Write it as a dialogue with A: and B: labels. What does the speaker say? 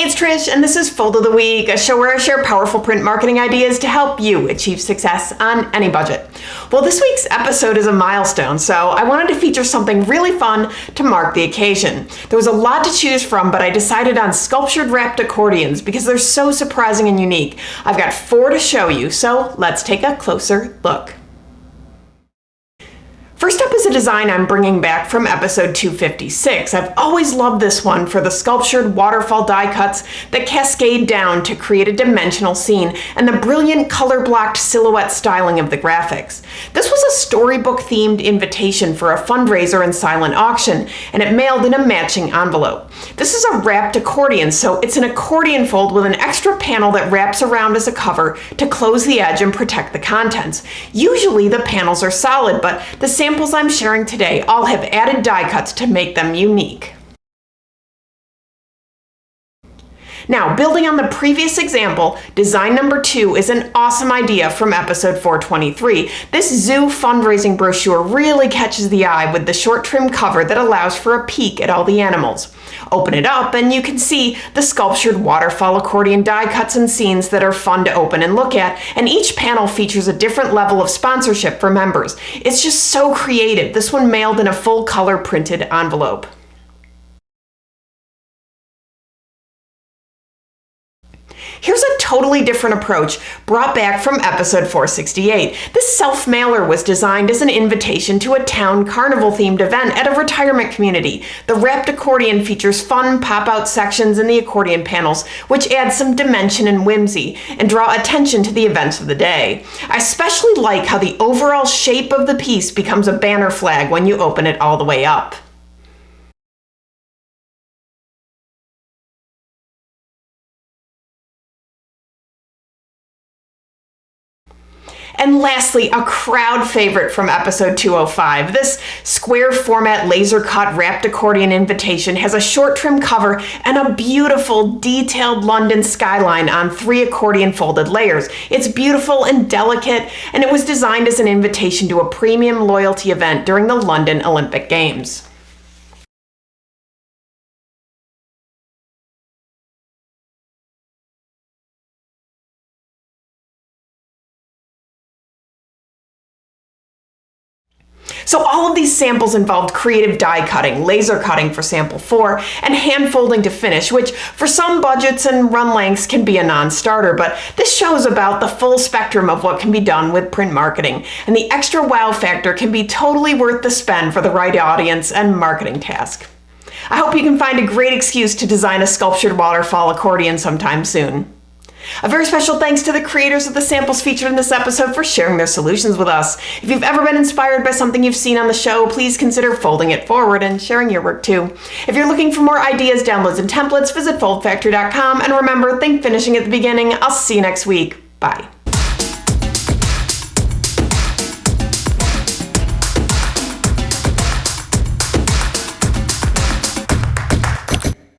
A: Hey, it's Trish, and this is Fold of the Week, a show where I share powerful print marketing ideas to help you achieve success on any budget. Well, this week's episode is a milestone, so I wanted to feature something really fun to mark the occasion. There was a lot to choose from, but I decided on sculptured wrapped accordions because they're so surprising and unique. I've got 4 to show you, so let's take a closer look. First up is a design I'm bringing back from episode 256. I've always loved this one for the sculptured waterfall die cuts that cascade down to create a dimensional scene and the brilliant color-blocked silhouette styling of the graphics. This was a storybook-themed invitation for a fundraiser and silent auction, and it mailed in a matching envelope. This is a wrapped accordion, so it's an accordion fold with an extra panel that wraps around as a cover to close the edge and protect the contents. Usually the panels are solid, but the samples I'm sharing today all have added die cuts to make them unique. Now, building on the previous example, design number 2 is an awesome idea from episode 423. This zoo fundraising brochure really catches the eye with the short trim cover that allows for a peek at all the animals. Open it up and you can see the sculptured waterfall accordion die cuts and scenes that are fun to open and look at, and each panel features a different level of sponsorship for members. It's just so creative. This one mailed in a full color printed envelope. Here's a totally different approach brought back from episode 468. This self-mailer was designed as an invitation to a town carnival-themed event at a retirement community. The wrapped accordion features fun pop-out sections in the accordion panels, which add some dimension and whimsy and draw attention to the events of the day. I especially like how the overall shape of the piece becomes a banner flag when you open it all the way up. And lastly, a crowd favorite from episode 205. This square format laser cut wrapped accordion invitation has a short trim cover and a beautiful detailed London skyline on 3 accordion folded layers. It's beautiful and delicate, and it was designed as an invitation to a premium loyalty event during the London Olympic Games. So all of these samples involved creative die cutting, laser cutting for sample 4, and hand folding to finish, which for some budgets and run lengths can be a non-starter, but this shows about the full spectrum of what can be done with print marketing, and the extra wow factor can be totally worth the spend for the right audience and marketing task. I hope you can find a great excuse to design a sculptured waterfall accordion sometime soon. A very special thanks to the creators of the samples featured in this episode for sharing their solutions with us. If you've ever been inspired by something you've seen on the show, please consider folding it forward and sharing your work too. If you're looking for more ideas, downloads, and templates, visit foldfactory.com, and remember, think finishing at the beginning. I'll see you next week. Bye.